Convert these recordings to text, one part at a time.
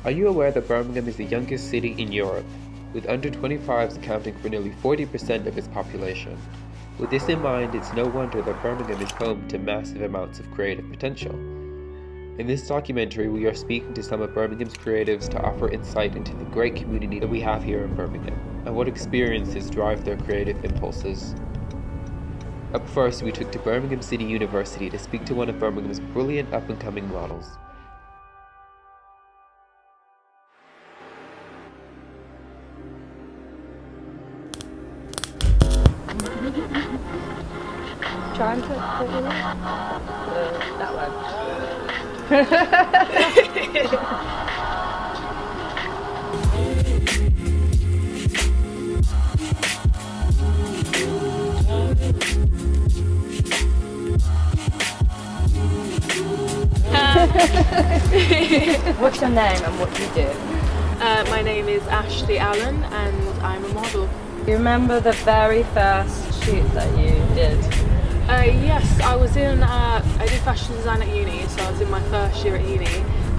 Are you aware that Birmingham is the youngest city in Europe, with under 25s accounting for nearly 40% of its population? With this in mind, it's no wonder that Birmingham is home to massive amounts of creative potential. In this documentary, we are speaking to some of Birmingham's creatives to offer insight into the great community that we have here in Birmingham, and what experiences drive their creative impulses. Up first, we took to Birmingham City University to speak to one of Birmingham's brilliant up-and-coming models. Trying to put it in? That one. What's your name and what do you do? My name is Ashley Allan and I'm a model. Do you remember the very first shoot that you did? Yes, I was in, I did fashion design at uni, so I was in my first year at uni,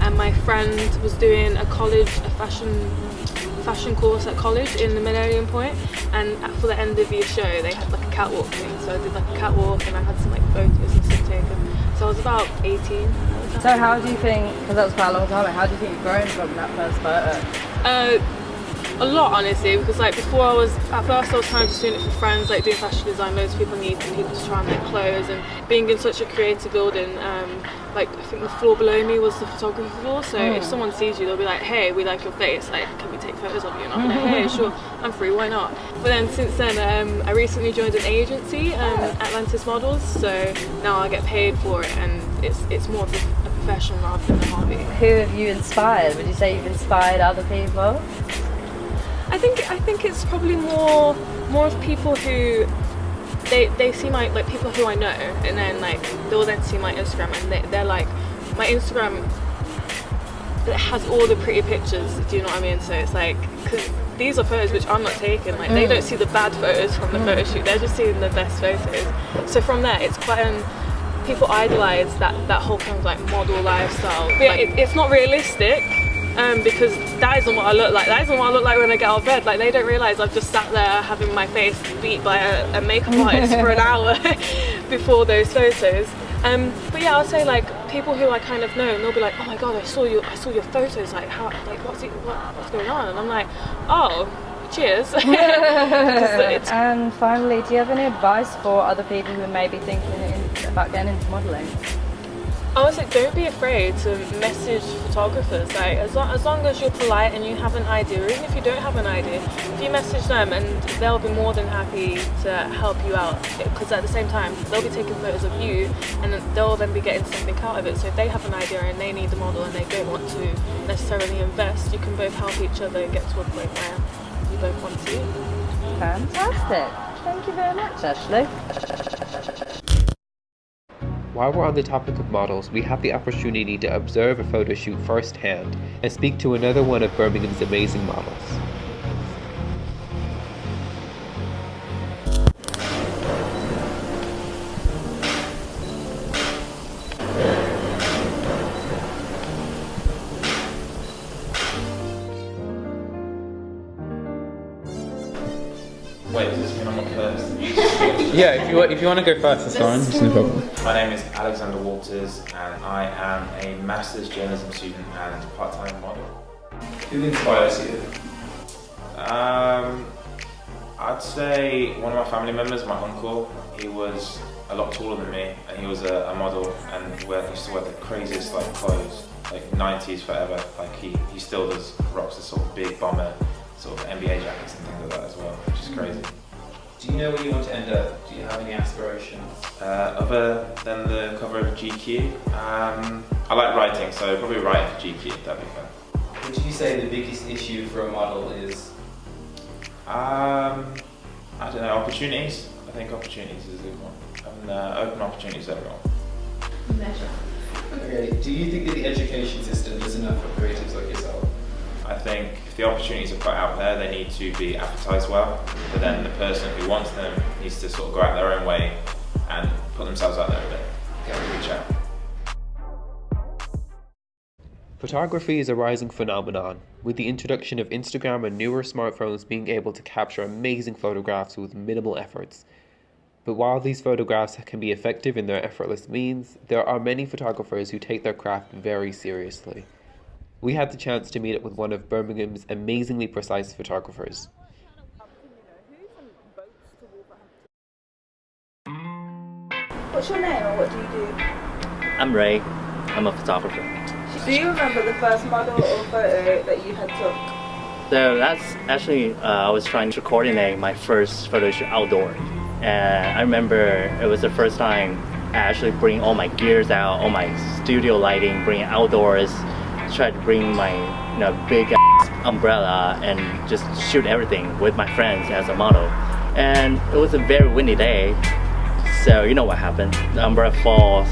and my friend was doing a fashion course at college in the Millennium Point, and for the end of year show they had like a catwalk thing, so I did like a catwalk and I had some like photos and stuff taken. So I was about 18. So how do you think, because that was quite a long time, how do you think you've grown from that first photo? A lot, honestly, because like before at first I was kind of just doing it for friends, like doing fashion design. Loads of people need people to try and make clothes, and being in such a creative building, like I think the floor below me was the photography floor, so if someone sees you they'll be like, hey, we like your face, like can we take photos of you? And I'll be like, hey, sure, I'm free, why not? But then since then I recently joined an agency, Atlantis Models, so now I get paid for it, and it's more of a profession rather than a hobby. Who have you inspired? Would you say you've inspired other people? I think it's probably more of people who they see my, like, people who I know, and then like they'll then see my Instagram and they're like, my Instagram, it has all the pretty pictures, do you know what I mean? So it's like, because these are photos which I'm not taking, like they don't see the bad photos from the photo shoot, they're just seeing the best photos. So from there it's quite people idolize that whole kind of like model lifestyle. But yeah, it's not realistic. Because that isn't what I look like. That isn't what I look like when I get out of bed. Like, they don't realise I've just sat there having my face beat by a makeup artist for an hour before those photos. But yeah, I'll say like people who I kind of know, and they'll be like, oh my god, I saw your photos. Like, how? Like, what's going on? And I'm like, oh, cheers. And finally, do you have any advice for other people who may be thinking about getting into modelling? I would say don't be afraid to message photographers. Like as long as you're polite and you have an idea, or even if you don't have an idea, if you message them, and they'll be more than happy to help you out, because at the same time they'll be taking photos of you and they'll then be getting something out of it. So if they have an idea and they need a model and they don't want to necessarily invest, you can both help each other get to a point where you both want to. Fantastic. Thank you very much, Ashley. While we're on the topic of models, we have the opportunity to observe a photo shoot firsthand and speak to another one of Birmingham's amazing models. Wait, does this mean I'm up first? Yeah, if you want to go first, that's fine. It's no problem. My name is Alexander Walters, and I am a master's journalism student and part-time model. Who inspires you? I'd say one of my family members, my uncle. He was a lot taller than me, and he was a model, and he used to wear the craziest like clothes, like 90s forever. Like he still does, rocks the sort of big bomber, sort of NBA jackets and things like that as well, which is crazy. Do you know where you want to end up? Do you have any aspirations? Other than the cover of GQ, I like writing, so probably writing for GQ, that'd be fun. Would you say the biggest issue for a model is? I don't know, opportunities. I think opportunities is a good one. And open opportunities to everyone. Okay, do you think that the education system is enough for creatives like yourself? I think if the opportunities are put out there, they need to be advertised well, but then the person who wants them needs to sort of go out their own way and put themselves out there a bit, reach out. Photography is a rising phenomenon, with the introduction of Instagram and newer smartphones being able to capture amazing photographs with minimal efforts. But while these photographs can be effective in their effortless means, there are many photographers who take their craft very seriously. We had the chance to meet up with one of Birmingham's amazingly precise photographers. What's your name and what do you do? I'm Ray. I'm a photographer. Do you remember the first model or photo that you had took? So that's actually, I was trying to coordinate my first photo shoot outdoor. And I remember it was the first time I actually bring all my gears out, all my studio lighting, bring it outdoors, try to bring my big ass umbrella and just shoot everything with my friends as a model. And it was a very windy day, so you know what happened. The umbrella falls,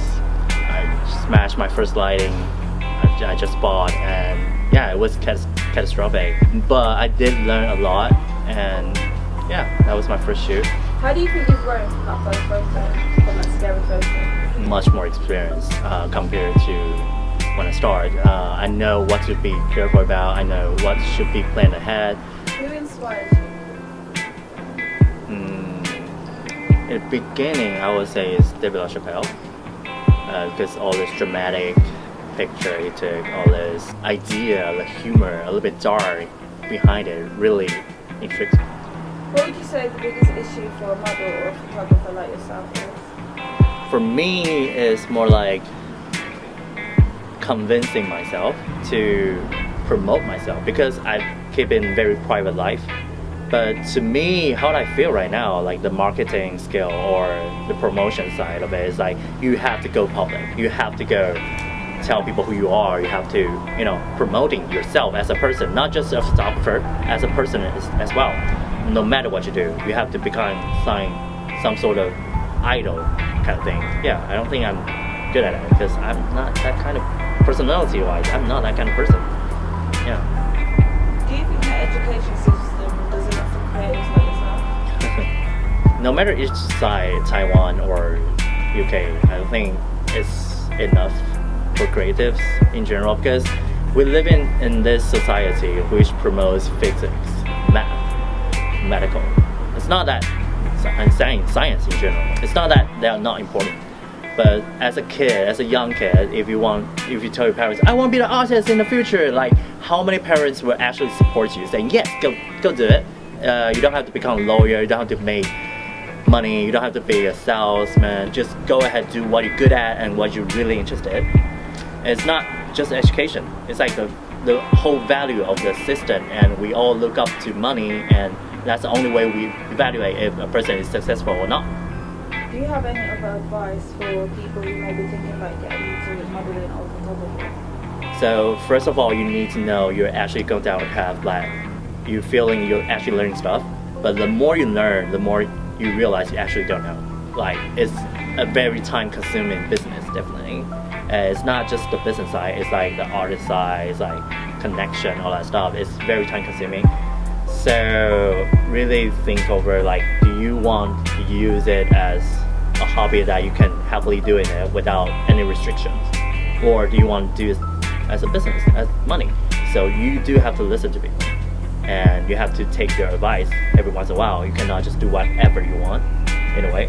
I smashed my first lighting I just bought, and yeah, it was catastrophic. But I did learn a lot, and yeah, that was my first shoot. How do you think you've grown from that first photo, from that scary photo? Much more experience compared to when I started. I know what to be careful about, I know what should be planned ahead. Who inspires you? In the beginning, I would say it's David LaChapelle, because all this dramatic picture he took, all this idea, the humor, a little bit dark behind it, really intrigues me. What would you say the biggest issue for a model or a photographer like yourself is? For me, it's more like convincing myself to promote myself, because I keep in very private life. But to me, how I feel right now, like the marketing skill or the promotion side of it, is like you have to go public. You have to go tell people who you are. You have to, promoting yourself as a person, not just a photographer, as a person as well. No matter what you do, you have to become some sort of idol kind of thing. Yeah, I don't think I'm good at it, because I'm not that kind of personality-wise. I'm not that kind of person. Yeah. Do you think the education system does enough for creatives like yourself? No matter each side, Taiwan or UK, I don't think it's enough for creatives in general, because we live in this society which promotes physics, math, medical. It's not that I'm saying science in general. It's not that they are not important. But as a kid, as a young kid, if you tell your parents, I want to be an artist in the future, like how many parents will actually support you, saying yes, go do it. You don't have to become a lawyer. You don't have to make money. You don't have to be a salesman. Just go ahead, do what you're good at and what you're really interested in. It's not just education. It's like the whole value of the system, and we all look up to money, and that's the only way we evaluate if a person is successful or not. Do you have any other advice for people who may be thinking about getting into modeling or photography? So first of all, you need to know you're actually going down a path that you're feeling you're actually learning stuff, but the more you learn, the more you realize you actually don't know. Like, it's a very time-consuming business, definitely. It's not just the business side, it's like the artist side, it's like connection, all that stuff. It's very time-consuming. So really think over, like, do you want to use it as a hobby that you can happily do it without any restrictions? Or do you want to do it as a business, as money? So you do have to listen to people, and you have to take their advice every once in a while. You cannot just do whatever you want, in a way,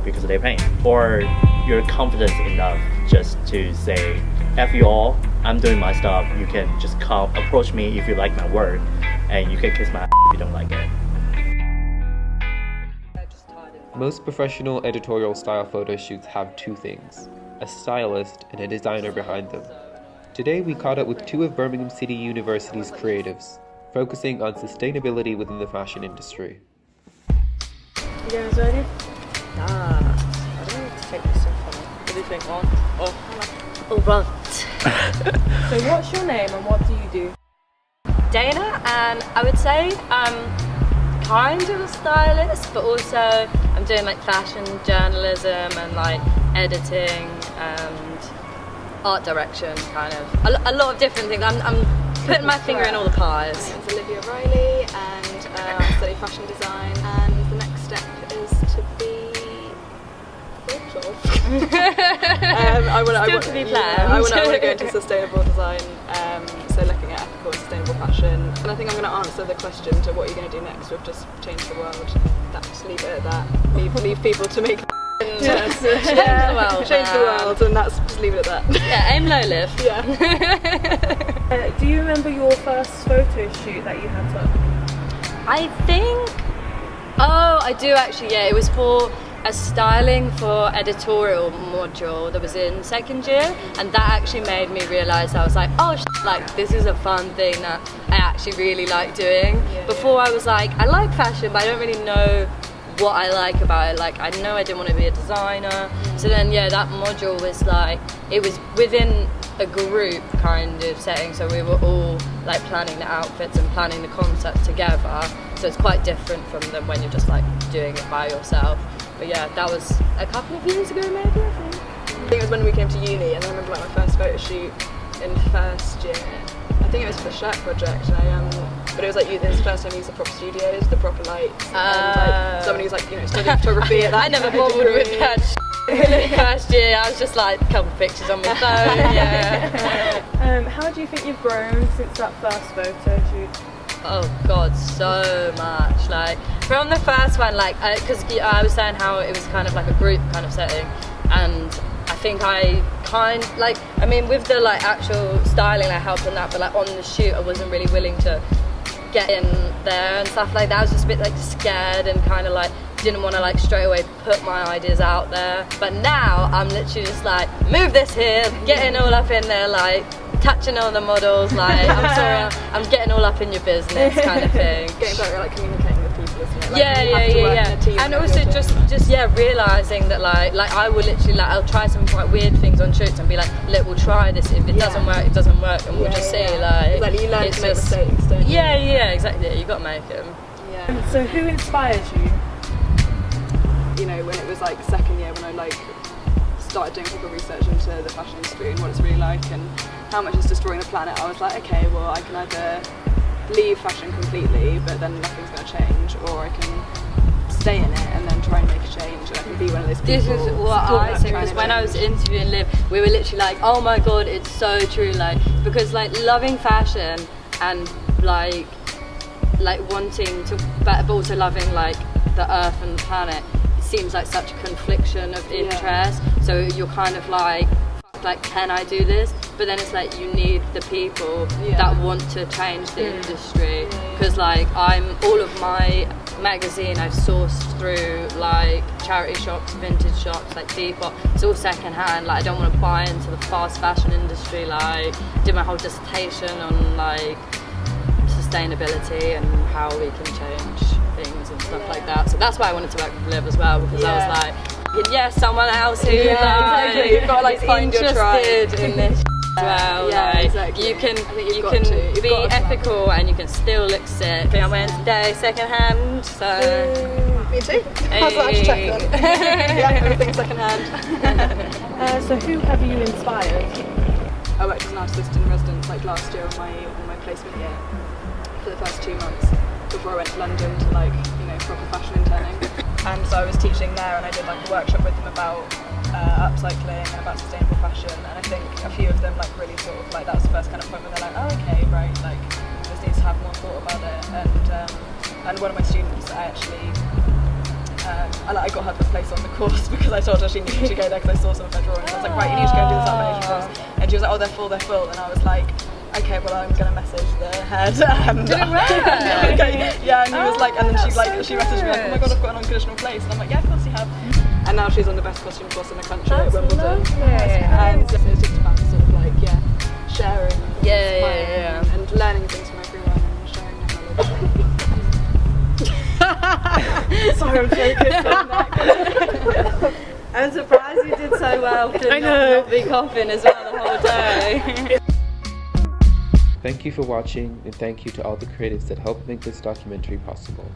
because they're paying. Or you're confident enough just to say, F you all, I'm doing my stuff, you can just come approach me if you like my work, and you can kiss my ass if you don't like it. Most professional editorial style photo shoots have two things: a stylist and a designer behind them. Today we caught up with two of Birmingham City University's creatives, focusing on sustainability within the fashion industry. You guys ready? I don't need to take this off. What do you think? Alright. So what's your name and what do you do? Dayna, and I would say I'm kind of a stylist, but also I'm doing like fashion journalism and like editing and art direction, kind of a lot of different things. I'm putting my finger in all the pies. My name's Olivia Riley, and I study fashion design, and the next step is to be thought of. I want to go into sustainable design. fashion. And I think I'm going to answer the question to what you're going to do next with just change the world. Just leave it at that. Leave people to make Change the world. Change the world, and that's just leave it at that. Yeah, aim low, live. Yeah. Do you remember your first photo shoot that you had took? I think. Oh, I do actually. Yeah, it was for a styling for editorial module that was in second year, and that actually made me realise I was like, oh, like this is a fun thing that I actually really like doing. Before I was like, I like fashion, but I don't really know what I like about it. Like I know I didn't want to be a designer. So then that module was like, it was within a group kind of setting, so we were all like planning the outfits and planning the concept together, so it's quite different from them when you're just like doing it by yourself. But yeah, that was a couple of years ago maybe, I think. I think it was when we came to uni, and I remember like my first photo shoot in first year. I think it was for the shirt project, and but it was like it was the first time I used the proper studios, the proper lights, and like somebody was like, studying photography at that. I never bothered with that first year. I was just like a couple of pictures on my phone. How do you think you've grown since that first photo shoot? Oh god, so much. Like from the first one, like because I was saying how it was kind of like a group kind of setting, and I think I with the like actual styling I helped in that, but like on the shoot I wasn't really willing to get in there and stuff like that. I was just a bit like scared and kind of like didn't want to like straight away put my ideas out there. But now I'm literally just like, move this here, getting all up in there, like touching all the models, like I'm sorry, I'm getting all up in your business kind of thing. Getting better at like communicating with people, isn't it? Like, yeah. And also just realising that like I will literally like I'll try some quite weird things on shoots and be like, look, we'll try this. If it doesn't work, it doesn't work, and we'll just see. Like you learn to make mistakes, don't you? Yeah, exactly. You got to make them. Yeah. So who inspires you? When it was like second year, when I like started doing proper research into the fashion industry and what it's really like and how much it's destroying the planet, I was like, okay, well I can either leave fashion completely, but then nothing's going to change, or I can stay in it and then try and make a change, and I can be one of those people. This is what I think, because when I was interviewing Liv, we were literally like, oh my god, it's so true, like because like loving fashion and like wanting to, but also loving like the earth and the planet, seems like such a confliction of interest. So you're kind of like can I do this? But then it's like you need the people that want to change the industry, because like all of my magazine I've sourced through like charity shops, vintage shops, like Depop. It's all second hand. Like I don't want to buy into the fast fashion industry. Like did my whole dissertation on like sustainability and how we can change things and stuff like that. So that's why I wanted to work with Liv as well, because I was like, someone else who exactly. You've got to like find your tribe in this as well. Exactly. You can be ethical and you can still look sick. I think I went today second hand, so me too. How's that check then? Yeah, everything second hand. So who have you inspired? I worked as an artist in residence like last year on my placement year for the first 2 months before I went to London to like proper fashion interning. And so I was teaching there, and I did like a workshop with them about upcycling and about sustainable fashion, and I think a few of them like really sort of like that was the first kind of point where they're like, oh okay, right, like this needs to have more thought about it. And one of my students, I actually I got her to place on the course because I told her she needed to go there because I saw some of her drawings. I was like, right, you need to go and do this animation course. And she was like, oh, they're full, and I was like, okay, well I'm gonna message the head. Did it work? Yeah, and he was like, and then she messaged me like, oh my god, I've got an unconditional place, and I'm like, yeah, of course you have. And now she's on the best costume course in the country at Wimbledon. And it's just about sort of like sharing, and learning things from everyone and sharing their knowledge. Sorry, I'm joking. I'm surprised you did so well to not be coughing as well the whole day. Thank you for watching, and thank you to all the creatives that helped make this documentary possible.